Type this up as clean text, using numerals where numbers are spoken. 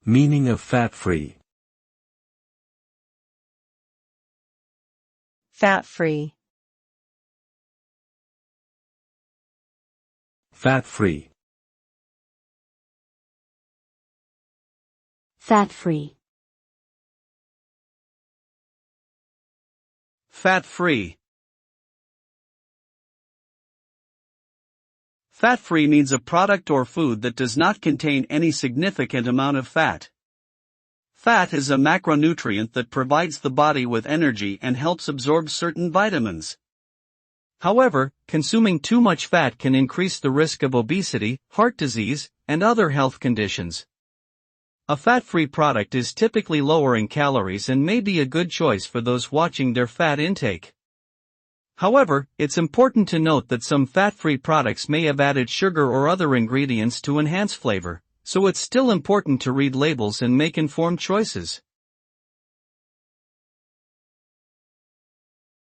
Meaning of fat-free. Fat-free. Fat-free. Fat-free. Fat-free. Fat-free means a product or food that does not contain any significant amount of fat. Fat is a macronutrient that provides the body with energy and helps absorb certain vitamins. However, consuming too much fat can increase the risk of obesity, heart disease, and other health conditions. A fat-free product is typically lower in calories and may be a good choice for those watching their fat intake. However, it's important to note that some fat-free products may have added sugar or other ingredients to enhance flavor, so it's still important to read labels and make informed choices.